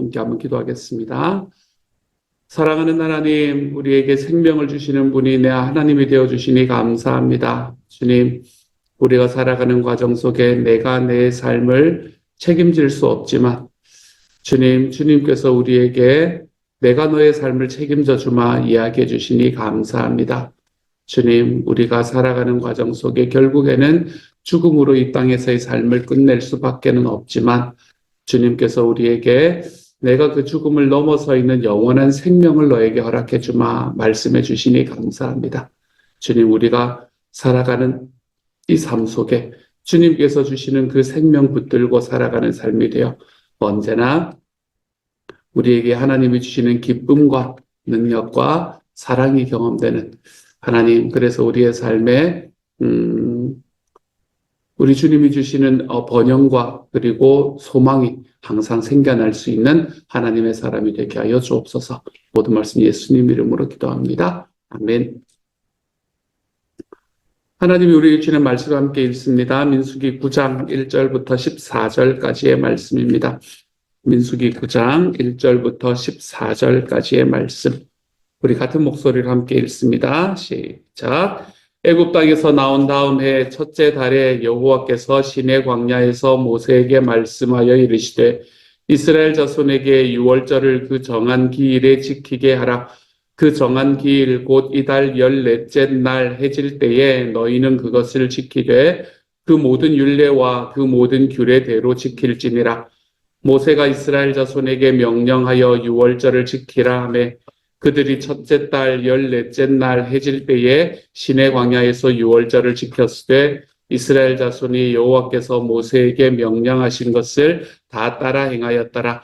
함께 한번 기도하겠습니다. 사랑하는 하나님, 우리에게 생명을 주시는 분이 내 하나님이 되어주시니 감사합니다. 주님, 우리가 살아가는 과정 속에 내가 내 삶을 책임질 수 없지만 주님께서 우리에게 내가 너의 삶을 책임져 주마 이야기해 주시니 감사합니다. 주님, 우리가 살아가는 과정 속에 결국에는 죽음으로 이 땅에서의 삶을 끝낼 수밖에는 없지만 주님께서 우리에게 내가 그 죽음을 넘어서 있는 영원한 생명을 너에게 허락해 주마 말씀해 주시니 감사합니다. 주님, 우리가 살아가는 이 삶 속에 주님께서 주시는 그 생명 붙들고 살아가는 삶이 되어 언제나 우리에게 하나님이 주시는 기쁨과 능력과 사랑이 경험되는 하나님, 그래서 우리의 삶에 우리 주님이 주시는 번영과 그리고 소망이 항상 생겨날 수 있는 하나님의 사람이 되게 하여 주옵소서. 모든 말씀 예수님 이름으로 기도합니다. 아멘. 하나님이 우리에게 주시는 말씀과 함께 읽습니다. 민수기 9장 1절부터 14절까지의 말씀입니다. 민수기 9장 1절부터 14절까지의 말씀. 우리 같은 목소리로 함께 읽습니다. 시작. 애굽 땅에서 나온 다음 해 첫째 달에 여호와께서 시내 광야에서 모세에게 말씀하여 이르시되 이스라엘 자손에게 유월절을 그 정한 기일에 지키게 하라. 그 정한 기일 곧 이달 14째 날 해질 때에 너희는 그것을 지키되 그 모든 율례와 그 모든 규례대로 지킬지니라. 모세가 이스라엘 자손에게 명령하여 유월절을 지키라 하매 그들이 첫째 달 14째 날 해질 때에 시내 광야에서 유월절을 지켰으되 이스라엘 자손이 여호와께서 모세에게 명령하신 것을 다 따라 행하였더라.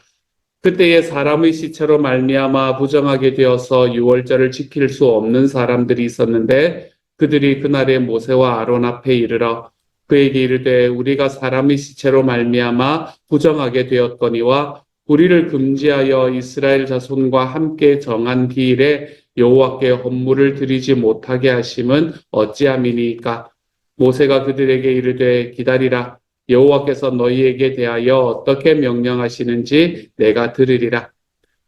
그때에 사람의 시체로 말미암아 부정하게 되어서 유월절을 지킬 수 없는 사람들이 있었는데 그들이 그날에 모세와 아론 앞에 이르러 그에게 이르되 우리가 사람의 시체로 말미암아 부정하게 되었거니와 우리를 금지하여 이스라엘 자손과 함께 정한 기일에 여호와께 헌물을 드리지 못하게 하심은 어찌함이니까. 모세가 그들에게 이르되 기다리라. 여호와께서 너희에게 대하여 어떻게 명령하시는지 내가 들으리라.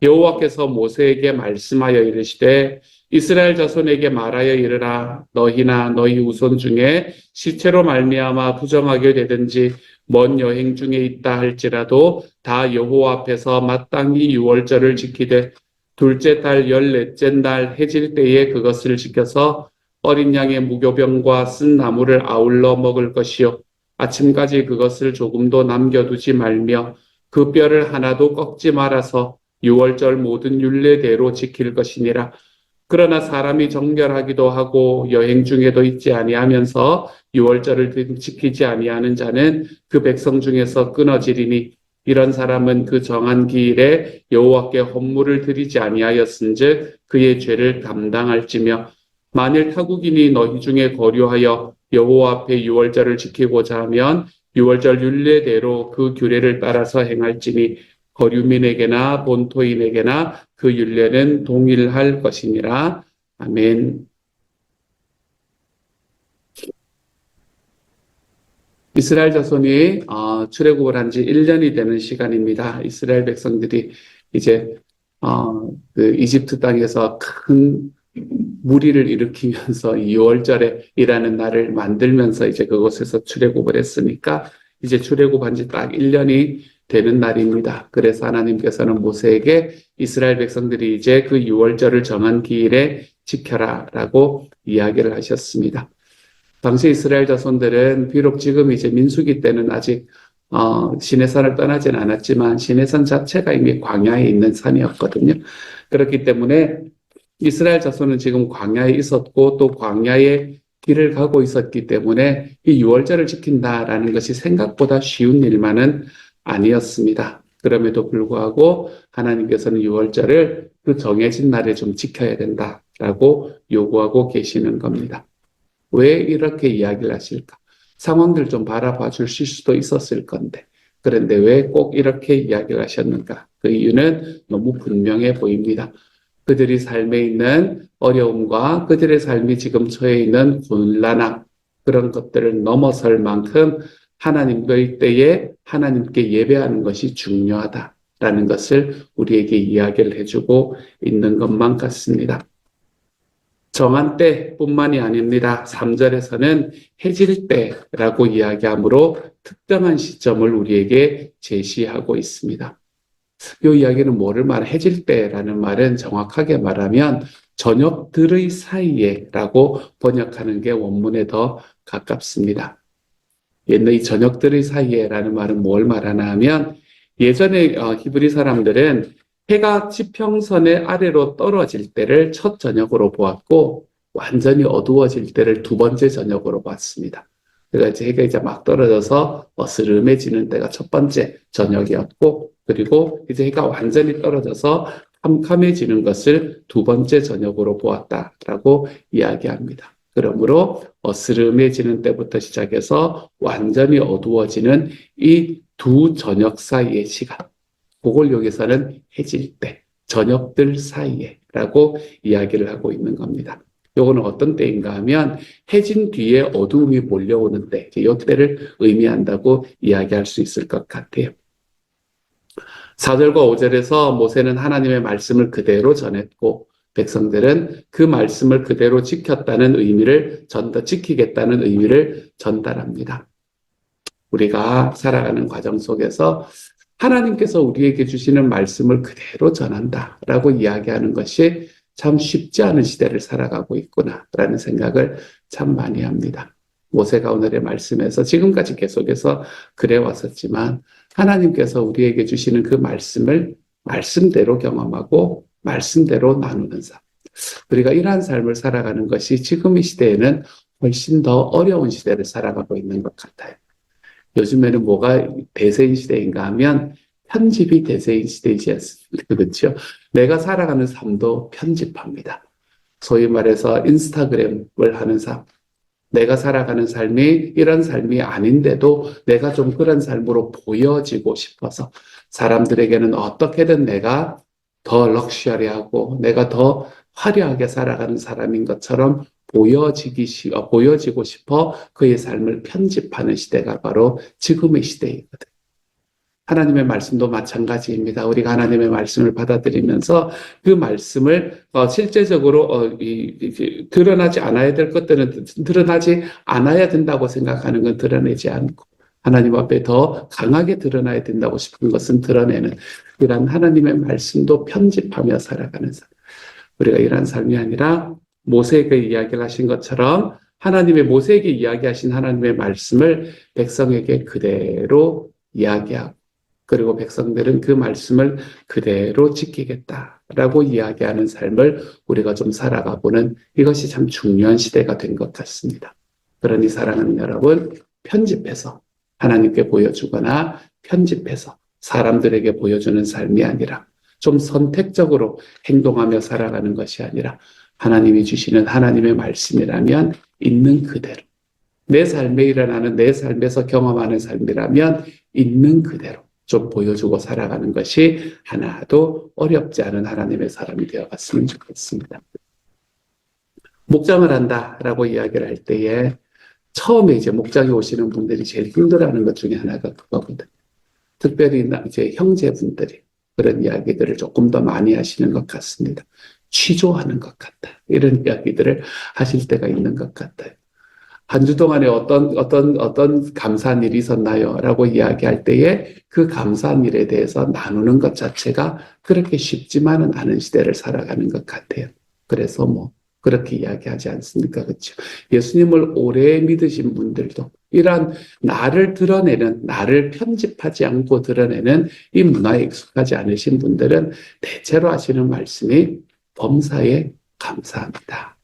여호와께서 모세에게 말씀하여 이르시되 이스라엘 자손에게 말하여 이르라. 너희나 너희 후손 중에 시체로 말미암아 부정하게 되든지 먼 여행 중에 있다 할지라도 다 여호와 앞에서 마땅히 유월절을 지키되 둘째 달 14째 날 해질 때에 그것을 지켜서 어린 양의 무교병과 쓴 나물을 아울러 먹을 것이요 아침까지 그것을 조금도 남겨두지 말며 그 뼈를 하나도 꺾지 말아서 유월절 모든 율례대로 지킬 것이니라. 그러나 사람이 정결하기도 하고 여행 중에도 있지 아니하면서 유월절을 지키지 아니하는 자는 그 백성 중에서 끊어지리니 이런 사람은 그 정한 기일에 여호와께 헌물을 드리지 아니하였은즉 그의 죄를 감당할지며 만일 타국인이 너희 중에 거류하여 여호와 앞에 유월절을 지키고자 하면 유월절 율례대로 그 규례를 따라서 행할지니 거류민에게나 본토인에게나 그 율례는 동일할 것이니라. 아멘. 이스라엘 자손이 출애굽을 한 지 1년이 되는 시간입니다. 이스라엘 백성들이 이제 그 이집트 땅에서 큰 무리를 일으키면서 유월절이라는 날을 만들면서 이제 그곳에서 출애굽을 했으니까 이제 출애굽한 지 딱 1년이 되는 날입니다. 그래서 하나님께서는 모세에게 이스라엘 백성들이 이제 그 유월절을 정한 기일에 지켜라라고 이야기를 하셨습니다. 당시 이스라엘 자손들은 비록 지금 이제 민수기 때는 아직 시내산을 떠나진 않았지만 시내산 자체가 이미 광야에 있는 산이었거든요. 그렇기 때문에 이스라엘 자손은 지금 광야에 있었고 또 광야의 길을 가고 있었기 때문에 이 유월절을 지킨다라는 것이 생각보다 쉬운 일만은 아니었습니다. 그럼에도 불구하고 하나님께서는 유월절을 그 정해진 날에 좀 지켜야 된다라고 요구하고 계시는 겁니다. 왜 이렇게 이야기를 하실까? 상황들 좀 바라봐 주실 수도 있었을 건데 그런데 왜 꼭 이렇게 이야기를 하셨는가? 그 이유는 너무 분명해 보입니다. 그들이 삶에 있는 어려움과 그들의 삶이 지금 처해 있는 곤란함 그런 것들을 넘어설 만큼 하나님의 때에 하나님께 예배하는 것이 중요하다. 라는 것을 우리에게 이야기를 해주고 있는 것만 같습니다. 정한 때뿐만이 아닙니다. 3절에서는 해질 때라고 이야기하므로 특정한 시점을 우리에게 제시하고 있습니다. 이 이야기는 뭐를 말해? 해질 때라는 말은 정확하게 말하면 저녁들의 사이에라고 번역하는 게 원문에 더 가깝습니다. 옛날 이 저녁들의 사이에라는 말은 뭘 말하나 하면 예전에 히브리 사람들은 해가 지평선의 아래로 떨어질 때를 첫 저녁으로 보았고 완전히 어두워질 때를 두 번째 저녁으로 봤습니다. 그러니까 해가 이제 막 떨어져서 어스름해지는 때가 첫 번째 저녁이었고 그리고 이제 해가 완전히 떨어져서 캄캄해지는 것을 두 번째 저녁으로 보았다라고 이야기합니다. 그러므로 어스름해지는 때부터 시작해서 완전히 어두워지는 이 두 저녁 사이의 시간, 그걸 여기서는 해질 때, 저녁들 사이에라고 이야기를 하고 있는 겁니다. 요거는 어떤 때인가 하면 해진 뒤에 어두움이 몰려오는 때, 이 때를 의미한다고 이야기할 수 있을 것 같아요. 4절과 5절에서 모세는 하나님의 말씀을 그대로 전했고 백성들은 그 말씀을 그대로 지켰다는 의미를 지키겠다는 의미를 전달합니다. 우리가 살아가는 과정 속에서 하나님께서 우리에게 주시는 말씀을 그대로 전한다라고 이야기하는 것이 참 쉽지 않은 시대를 살아가고 있구나라는 생각을 참 많이 합니다. 모세가 오늘의 말씀에서 지금까지 계속해서 그래 왔었지만 하나님께서 우리에게 주시는 그 말씀을 말씀대로 경험하고 말씀대로 나누는 삶. 우리가 이러한 삶을 살아가는 것이 지금 이 시대에는 훨씬 더 어려운 시대를 살아가고 있는 것 같아요. 요즘에는 뭐가 대세인 시대인가 하면 편집이 대세인 시대이지 않습니까? 그렇죠? 내가 살아가는 삶도 편집합니다. 소위 말해서 인스타그램을 하는 삶. 내가 살아가는 삶이 이런 삶이 아닌데도 내가 좀 그런 삶으로 보여지고 싶어서 사람들에게는 어떻게든 내가 더 럭셔리하고 내가 더 화려하게 살아가는 사람인 것처럼 보여지고 싶어 그의 삶을 편집하는 시대가 바로 지금의 시대이거든요. 하나님의 말씀도 마찬가지입니다. 우리가 하나님의 말씀을 받아들이면서 그 말씀을 실제적으로 드러나지 않아야 될 것들은 드러나지 않아야 된다고 생각하는 건 드러내지 않고 하나님 앞에 더 강하게 드러나야 된다고 싶은 것은 드러내는 이런 하나님의 말씀도 편집하며 살아가는 삶. 우리가 이런 삶이 아니라 모세에게 이야기를 하신 것처럼 하나님의 모세에게 이야기하신 하나님의 말씀을 백성에게 그대로 이야기하고 그리고 백성들은 그 말씀을 그대로 지키겠다라고 이야기하는 삶을 우리가 좀 살아가보는 이것이 참 중요한 시대가 된 것 같습니다. 그러니 사랑하는 여러분, 편집해서 하나님께 보여주거나 편집해서 사람들에게 보여주는 삶이 아니라 좀 선택적으로 행동하며 살아가는 것이 아니라 하나님이 주시는 하나님의 말씀이라면 있는 그대로 내 삶에 일어나는 내 삶에서 경험하는 삶이라면 있는 그대로 좀 보여주고 살아가는 것이 하나도 어렵지 않은 하나님의 사람이 되어갔으면 좋겠습니다. 목장을 한다라고 이야기를 할 때에 처음에 이제 목장에 오시는 분들이 제일 힘들어하는 것 중에 하나가 그거거든요. 특별히 이제 형제분들이 그런 이야기들을 조금 더 많이 하시는 것 같습니다. 취조하는 것 같다. 이런 이야기들을 하실 때가 있는 것 같아요. 한 주 동안에 어떤 감사한 일이 있었나요? 라고 이야기할 때에 그 감사한 일에 대해서 나누는 것 자체가 그렇게 쉽지만은 않은 시대를 살아가는 것 같아요. 그래서 그렇게 이야기하지 않습니까? 그렇죠? 예수님을 오래 믿으신 분들도 이러한 나를 드러내는, 나를 편집하지 않고 드러내는 이 문화에 익숙하지 않으신 분들은 대체로 하시는 말씀이 범사에 감사합니다.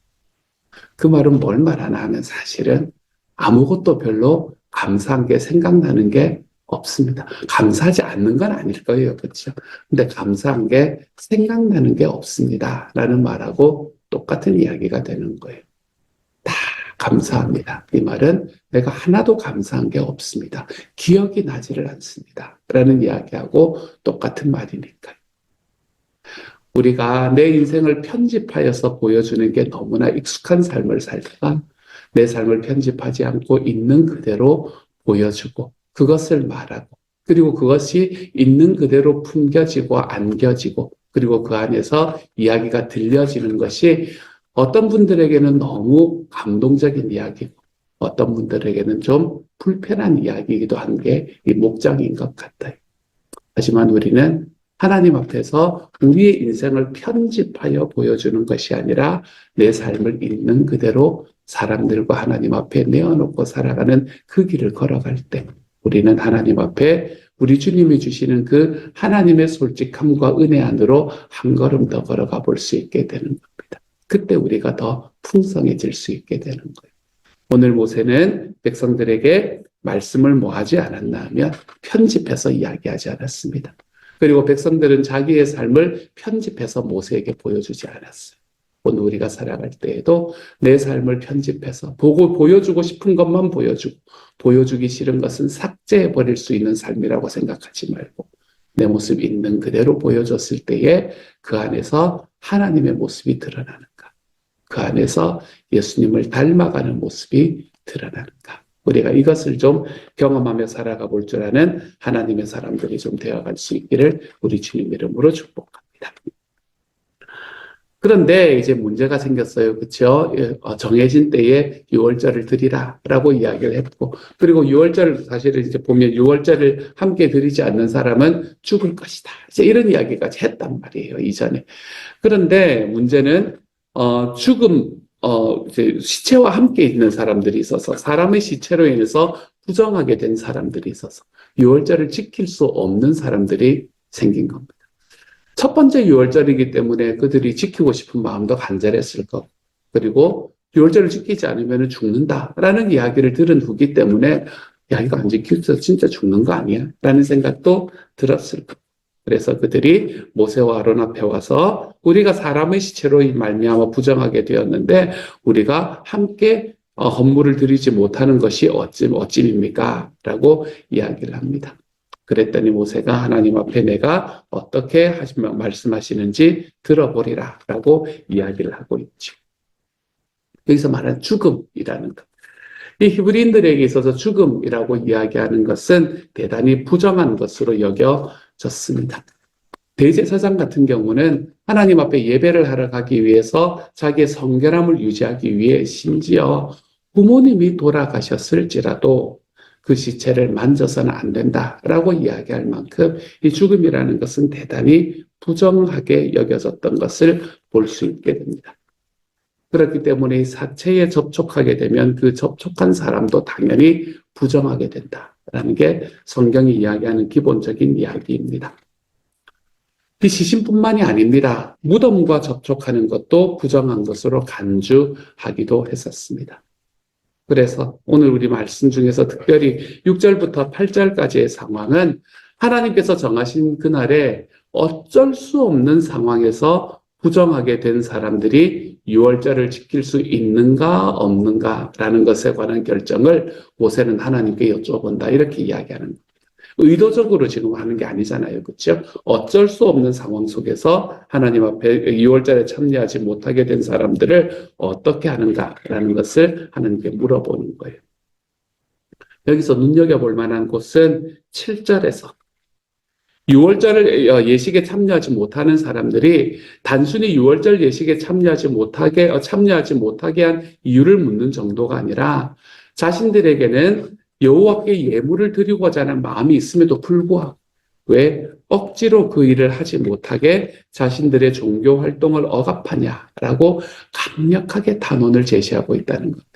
그 말은 뭘 말하나 하면 사실은 아무것도 별로 감사한 게 생각나는 게 없습니다. 감사하지 않는 건 아닐 거예요. 그렇죠? 근데 감사한 게 생각나는 게 없습니다. 라는 말하고 똑같은 이야기가 되는 거예요. 다 감사합니다. 이 말은 내가 하나도 감사한 게 없습니다. 기억이 나지를 않습니다. 라는 이야기하고 똑같은 말이니까요. 우리가 내 인생을 편집하여서 보여주는 게 너무나 익숙한 삶을 살다가 내 삶을 편집하지 않고 있는 그대로 보여주고 그것을 말하고 그리고 그것이 있는 그대로 품겨지고 안겨지고 그리고 그 안에서 이야기가 들려지는 것이 어떤 분들에게는 너무 감동적인 이야기고 어떤 분들에게는 좀 불편한 이야기이기도 한 게 이 목적인 것 같아요. 하지만 우리는 하나님 앞에서 우리의 인생을 편집하여 보여주는 것이 아니라 내 삶을 있는 그대로 사람들과 하나님 앞에 내어놓고 살아가는 그 길을 걸어갈 때 우리는 하나님 앞에 우리 주님이 주시는 그 하나님의 솔직함과 은혜 안으로 한 걸음 더 걸어가 볼 수 있게 되는 겁니다. 그때 우리가 더 풍성해질 수 있게 되는 거예요. 오늘 모세는 백성들에게 말씀을 뭐 하지 않았나 하면 편집해서 이야기하지 않았습니다. 그리고 백성들은 자기의 삶을 편집해서 모세에게 보여주지 않았어요. 오늘 우리가 살아갈 때에도 내 삶을 편집해서 보여주고 싶은 것만 보여주고 보여주기 싫은 것은 삭제해버릴 수 있는 삶이라고 생각하지 말고 내 모습 있는 그대로 보여줬을 때에 그 안에서 하나님의 모습이 드러나는가? 그 안에서 예수님을 닮아가는 모습이 드러나는가? 우리가 이것을 좀 경험하며 살아가 볼 줄 아는 하나님의 사람들이 좀 되어갈 수 있기를 우리 주님 이름으로 축복합니다. 그런데 이제 문제가 생겼어요. 그렇죠? 정해진 때에 유월절을 드리라라고 이야기를 했고 그리고 유월절 사실은 이제 보면 유월절을 함께 드리지 않는 사람은 죽을 것이다. 이제 이런 이야기까지 했단 말이에요. 이전에. 그런데 문제는 이제 시체와 함께 있는 사람들이 있어서 사람의 시체로 인해서 부정하게 된 사람들이 있어서 유월절을 지킬 수 없는 사람들이 생긴 겁니다. 첫 번째 유월절이기 때문에 그들이 지키고 싶은 마음도 간절했을 거고 그리고 유월절을 지키지 않으면 죽는다라는 이야기를 들은 후기 때문에 야 이거 안 지켜서 진짜 죽는 거 아니야? 라는 생각도 들었을 거고 그래서 그들이 모세와 아론 앞에 와서 우리가 사람의 시체로 말미암아 부정하게 되었는데 우리가 함께 헌물을 드리지 못하는 것이 어찌입니까? 라고 이야기를 합니다. 그랬더니 모세가 하나님 앞에 내가 어떻게 말씀하시는지 들어보리라 라고 이야기를 하고 있죠. 여기서 말하는 죽음이라는 것. 이 히브리인들에게 있어서 죽음이라고 이야기하는 것은 대단히 부정한 것으로 여겨졌습니다. 대제사장 같은 경우는 하나님 앞에 예배를 하러 가기 위해서 자기의 성결함을 유지하기 위해 심지어 부모님이 돌아가셨을지라도 그 시체를 만져서는 안 된다라고 이야기할 만큼 이 죽음이라는 것은 대단히 부정하게 여겨졌던 것을 볼 수 있게 됩니다. 그렇기 때문에 이 사체에 접촉하게 되면 그 접촉한 사람도 당연히 부정하게 된다라는 게 성경이 이야기하는 기본적인 이야기입니다. 이 시신뿐만이 아닙니다. 무덤과 접촉하는 것도 부정한 것으로 간주하기도 했었습니다. 그래서 오늘 우리 말씀 중에서 특별히 6절부터 8절까지의 상황은 하나님께서 정하신 그날에 어쩔 수 없는 상황에서 부정하게 된 사람들이 유월절을 지킬 수 있는가 없는가라는 것에 관한 결정을 모세는 하나님께 여쭤본다 이렇게 이야기하는 겁니다. 의도적으로 지금 하는 게 아니잖아요. 그렇죠? 어쩔 수 없는 상황 속에서 하나님 앞에 유월절에 참여하지 못하게 된 사람들을 어떻게 하는가라는 것을 하나님께 물어보는 거예요. 여기서 눈여겨볼 만한 곳은 7절에서 유월절 예식에 참여하지 못하는 사람들이 단순히 유월절 예식에 참여하지 못하게 한 이유를 묻는 정도가 아니라 자신들에게는 여호와께 예물을 드리고자 하는 마음이 있음에도 불구하고 왜 억지로 그 일을 하지 못하게 자신들의 종교 활동을 억압하냐라고 강력하게 단언을 제시하고 있다는 겁니다.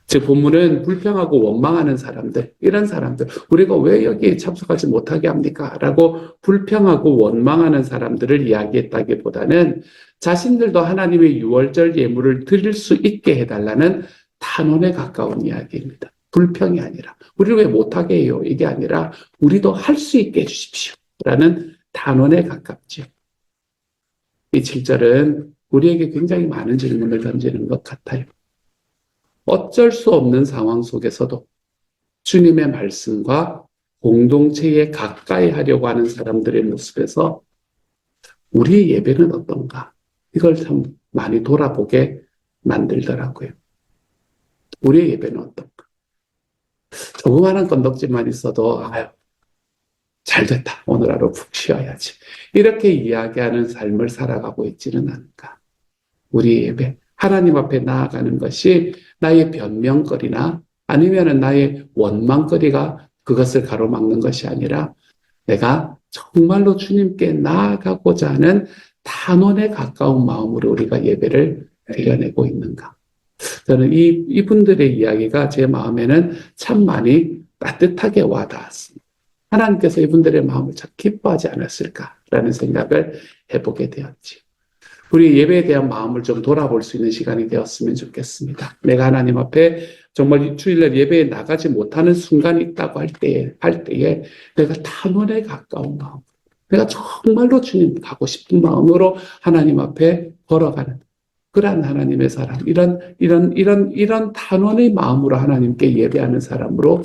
즉 본문은 불평하고 원망하는 사람들, 이런 사람들, 우리가 왜 여기에 참석하지 못하게 합니까? 라고 불평하고 원망하는 사람들을 이야기했다기보다는 자신들도 하나님의 유월절 예물을 드릴 수 있게 해달라는 단언에 가까운 이야기입니다. 불평이 아니라 우리를 왜 못하게 해요? 이게 아니라 우리도 할 수 있게 해주십시오. 라는 단언에 가깝죠. 이 7절은 우리에게 굉장히 많은 질문을 던지는 것 같아요. 어쩔 수 없는 상황 속에서도 주님의 말씀과 공동체에 가까이 하려고 하는 사람들의 모습에서 우리의 예배는 어떤가? 이걸 참 많이 돌아보게 만들더라고요. 우리의 예배는 어떤가? 조그마한 건덕지만 있어도 아유 잘 됐다. 오늘 하루 푹 쉬어야지. 이렇게 이야기하는 삶을 살아가고 있지는 않을까. 우리 예배, 하나님 앞에 나아가는 것이 나의 변명거리나 아니면 나의 원망거리가 그것을 가로막는 것이 아니라 내가 정말로 주님께 나아가고자 하는 단원에 가까운 마음으로 우리가 예배를 드려내고 있는가. 저는 이분들의 이야기가 제 마음에는 참 많이 따뜻하게 와닿았습니다. 하나님께서 이분들의 마음을 참 기뻐하지 않았을까라는 생각을 해보게 되었지. 우리 예배에 대한 마음을 좀 돌아볼 수 있는 시간이 되었으면 좋겠습니다. 내가 하나님 앞에 정말 주일날 예배에 나가지 못하는 순간이 있다고 할 때에 내가 단원에 가까운 마음, 내가 정말로 주님 가고 싶은 마음으로 하나님 앞에 걸어가는 그러한 하나님의 사람, 이런 단원의 마음으로 하나님께 예배하는 사람으로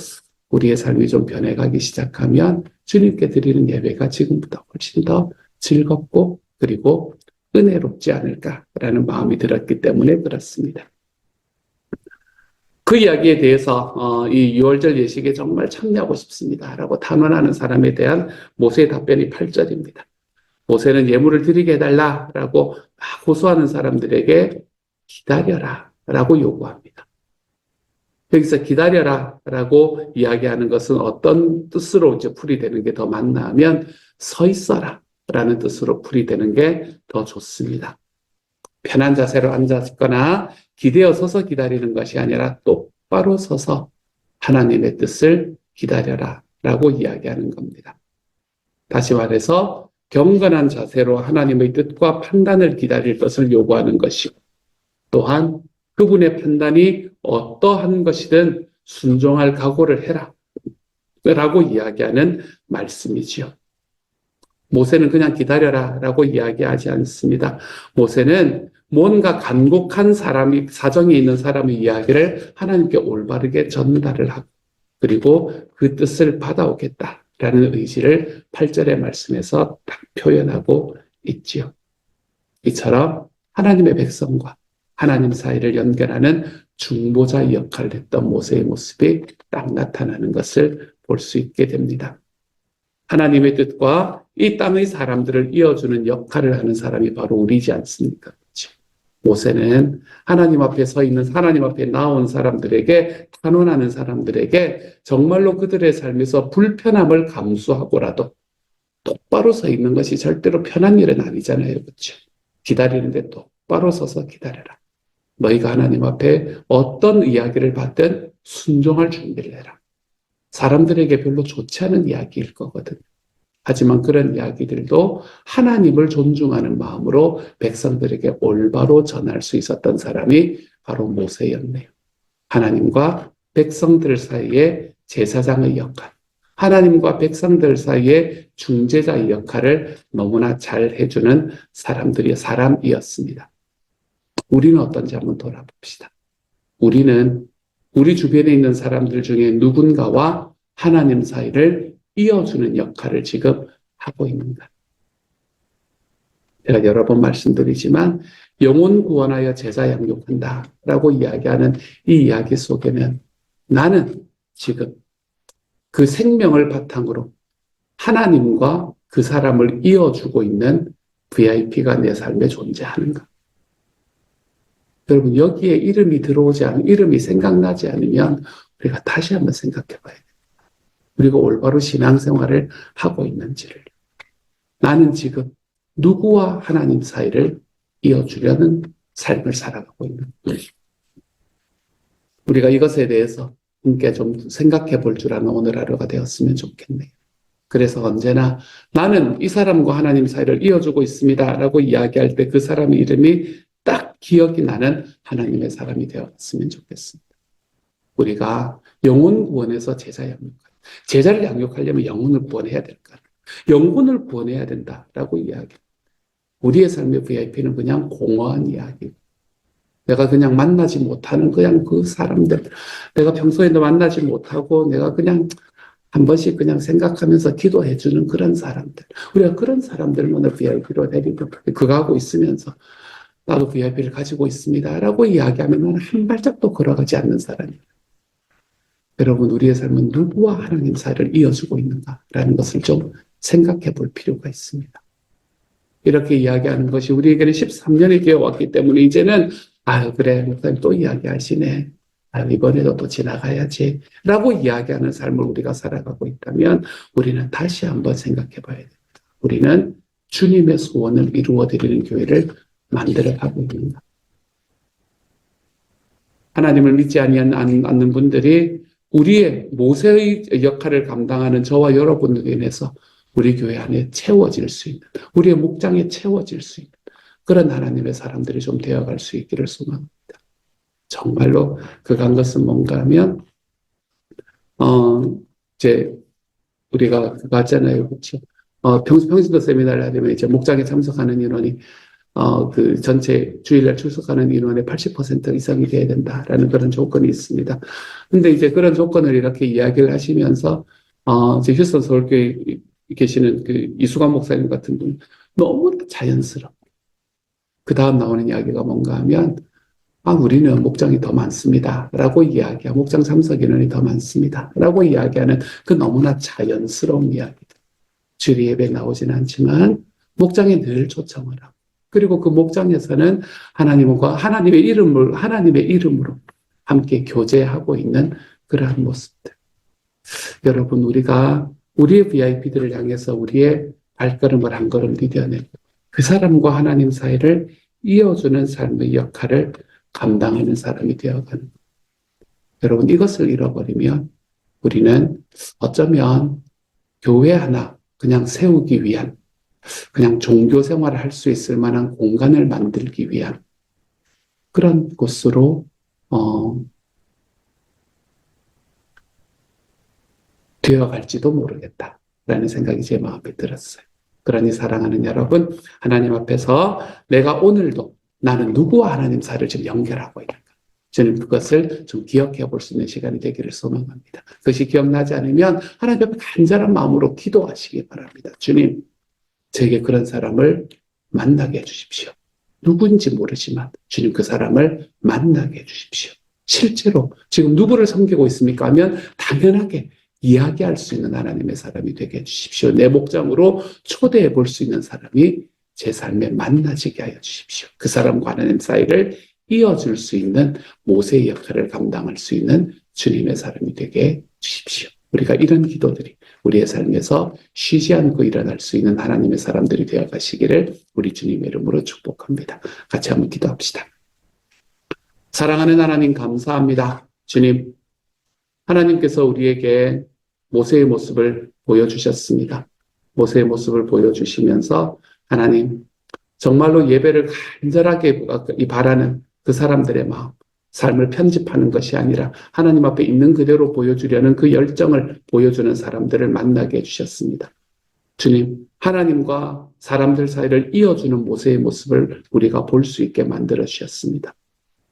우리의 삶이 좀 변해가기 시작하면 주님께 드리는 예배가 지금보다 훨씬 더 즐겁고 그리고 은혜롭지 않을까라는 마음이 들었기 때문에 그렇습니다. 그 이야기에 대해서 이 6월절 예식에 정말 참여하고 싶습니다라고 단언하는 사람에 대한 모세의 답변이 8절입니다. 모세는 예물을 드리게 해달라라고 호소하는 사람들에게 기다려라라고 요구합니다. 여기서 기다려라라고 이야기하는 것은 어떤 뜻으로 이제 풀이되는 게 더 맞나 하면 서 있어라라는 뜻으로 풀이되는 게 더 좋습니다. 편한 자세로 앉았거나 기대어 서서 기다리는 것이 아니라 똑바로 서서 하나님의 뜻을 기다려라라고 이야기하는 겁니다. 다시 말해서 경건한 자세로 하나님의 뜻과 판단을 기다릴 것을 요구하는 것이고 또한 그분의 판단이 어떠한 것이든 순종할 각오를 해라 라고 이야기하는 말씀이지요. 모세는 그냥 기다려라 라고 이야기하지 않습니다. 모세는 뭔가 간곡한 사정이 있는 사람의 이야기를 하나님께 올바르게 전달을 하고 그리고 그 뜻을 받아오겠다라는 의지를 8절의 말씀에서 딱 표현하고 있지요. 이처럼 하나님의 백성과 하나님 사이를 연결하는 중보자 역할을 했던 모세의 모습이 딱 나타나는 것을 볼 수 있게 됩니다. 하나님의 뜻과 이 땅의 사람들을 이어주는 역할을 하는 사람이 바로 우리지 않습니까? 그렇죠? 모세는 하나님 앞에 서 있는 하나님 앞에 나온 사람들에게 탄원하는 사람들에게 정말로 그들의 삶에서 불편함을 감수하고라도 똑바로 서 있는 것이 절대로 편한 일은 아니잖아요. 그렇죠? 기다리는데 똑바로 서서 기다려라. 너희가 하나님 앞에 어떤 이야기를 받든 순종할 준비를 해라. 사람들에게 별로 좋지 않은 이야기일 거거든. 하지만 그런 이야기들도 하나님을 존중하는 마음으로 백성들에게 올바로 전할 수 있었던 사람이 바로 모세였네요. 하나님과 백성들 사이에 제사장의 역할, 하나님과 백성들 사이에 중재자의 역할을 너무나 잘 해주는 사람이었습니다. 우리는 어떤지 한번 돌아봅시다. 우리는 우리 주변에 있는 사람들 중에 누군가와 하나님 사이를 이어주는 역할을 지금 하고 있는가? 제가 여러 번 말씀드리지만 영혼 구원하여 제자 양육한다라고 이야기하는 이 이야기 속에는 나는 지금 그 생명을 바탕으로 하나님과 그 사람을 이어주고 있는 VIP가 내 삶에 존재하는가? 여러분 여기에 이름이 생각나지 않으면 우리가 다시 한번 생각해 봐야 돼요. 우리가 올바로 신앙생활을 하고 있는지를. 나는 지금 누구와 하나님 사이를 이어주려는 삶을 살아가고 있는 거예요. 우리가 이것에 대해서 함께 좀 생각해 볼 줄 아는 오늘 하루가 되었으면 좋겠네요. 그래서 언제나 나는 이 사람과 하나님 사이를 이어주고 있습니다 라고 이야기할 때 그 사람의 이름이 딱 기억이 나는 하나님의 사람이 되었으면 좋겠습니다. 우리가 영혼 구원에서 제자를 양육하려면 영혼을 구원해야 될까? 영혼을 구원해야 된다라고 이야기합니다. 우리의 삶의 VIP는 그냥 공허한 이야기. 내가 그냥 만나지 못하는 그냥 그 사람들, 내가 평소에도 만나지 못하고 내가 그냥 한 번씩 그냥 생각하면서 기도해주는 그런 사람들. 우리가 그런 사람들을 오늘 VIP로 데리고 그거 하고 있으면서 나도 VIP를 가지고 있습니다 라고 이야기하면 한 발짝도 걸어가지 않는 사람이에요. 여러분, 우리의 삶은 누구와 하나님 사이를 이어주고 있는가라는 것을 좀 생각해 볼 필요가 있습니다. 이렇게 이야기하는 것이 우리에게는 13년이 되어 왔기 때문에 이제는 아유 그래 목사님 또 이야기하시네. 아유 이번에도 또 지나가야지 라고 이야기하는 삶을 우리가 살아가고 있다면 우리는 다시 한번 생각해 봐야 됩니다. 우리는 주님의 소원을 이루어드리는 교회를 만들어가고 있는가. 하나님을 믿지 않는 분들이 우리의 모세의 역할을 감당하는 저와 여러분으로 인해서 우리 교회 안에 채워질 수 있는, 우리의 목장에 채워질 수 있는 그런 하나님의 사람들이 좀 되어갈 수 있기를 소망합니다. 정말로 그간 것은 뭔가 하면 이제 우리가 그거 하잖아요, 그렇죠? 평신도 세미나를 하려면 이제 목장에 참석하는 인원이 그 전체 주일날 출석하는 인원의 80% 이상이 돼야 된다라는 그런 조건이 있습니다. 근데 이제 그런 조건을 이렇게 이야기를 하시면서 이제 휴스턴 서울교회 계시는 그 이수관 목사님 같은 분 너무 자연스럽고 그 다음 나오는 이야기가 뭔가 하면 우리는 목장이 더 많습니다 라고 이야기하고 목장 참석 인원이 더 많습니다 라고 이야기하는 그 너무나 자연스러운 이야기들. 주일 예배에 나오지는 않지만 목장에 늘 초청을 하고 그리고 그 목장에서는 하나님과 하나님의 이름으로 함께 교제하고 있는 그러한 모습들. 여러분, 우리가 우리의 VIP들을 향해서 우리의 발걸음을 한 걸음 디뎌내고 그 사람과 하나님 사이를 이어주는 삶의 역할을 감당하는 사람이 되어가는 것. 여러분, 이것을 잃어버리면 우리는 어쩌면 교회 하나 그냥 세우기 위한 그냥 종교 생활을 할 수 있을 만한 공간을 만들기 위한 그런 곳으로 되어갈지도 모르겠다라는 생각이 제 마음에 들었어요. 그러니 사랑하는 여러분, 하나님 앞에서 내가 오늘도 나는 누구와 하나님 사이를 지금 연결하고 있는가? 저는 그것을 좀 기억해 볼 수 있는 시간이 되기를 소망합니다. 그것이 기억나지 않으면 하나님 앞에 간절한 마음으로 기도하시기 바랍니다. 주님, 저에게 그런 사람을 만나게 해주십시오. 누구인지 모르지만 주님 그 사람을 만나게 해주십시오. 실제로 지금 누구를 섬기고 있습니까? 하면 당연하게 이야기할 수 있는 하나님의 사람이 되게 해주십시오. 내 목장으로 초대해 볼 수 있는 사람이 제 삶에 만나지게 하여 주십시오. 그 사람과 하나님 사이를 이어줄 수 있는 모세의 역할을 감당할 수 있는 주님의 사람이 되게 해 주십시오. 우리가 이런 기도들이 우리의 삶에서 쉬지 않고 일어날 수 있는 하나님의 사람들이 되어 가시기를 우리 주님의 이름으로 축복합니다. 같이 한번 기도합시다. 사랑하는 하나님 감사합니다. 주님, 하나님께서 우리에게 모세의 모습을 보여주셨습니다. 모세의 모습을 보여주시면서 하나님, 정말로 예배를 간절하게 바라는 그 사람들의 마음, 삶을 편집하는 것이 아니라 하나님 앞에 있는 그대로 보여주려는 그 열정을 보여주는 사람들을 만나게 해주셨습니다. 주님, 하나님과 사람들 사이를 이어주는 모세의 모습을 우리가 볼 수 있게 만들어 주셨습니다.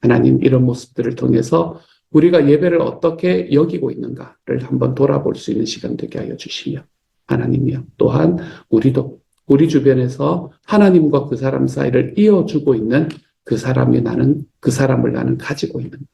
하나님, 이런 모습들을 통해서 우리가 예배를 어떻게 여기고 있는가를 한번 돌아볼 수 있는 시간 되게 하여 주시며 하나님이여 또한 우리도 우리 주변에서 하나님과 그 사람 사이를 이어주고 있는 그 사람을 나는 가지고 있는가?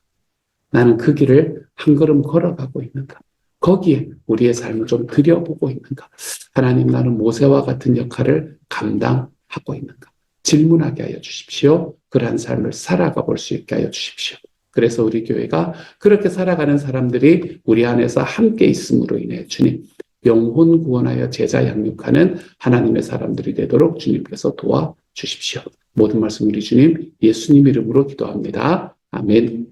나는 그 길을 한 걸음 걸어가고 있는가? 거기에 우리의 삶을 좀 들여보고 있는가? 하나님, 나는 모세와 같은 역할을 감당하고 있는가? 질문하게 하여 주십시오. 그러한 삶을 살아가 볼 수 있게 하여 주십시오. 그래서 우리 교회가 그렇게 살아가는 사람들이 우리 안에서 함께 있음으로 인해 주님, 영혼 구원하여 제자 양육하는 하나님의 사람들이 되도록 주님께서 도와주십시오. 모든 말씀 우리 주님 예수님 이름으로 기도합니다. 아멘.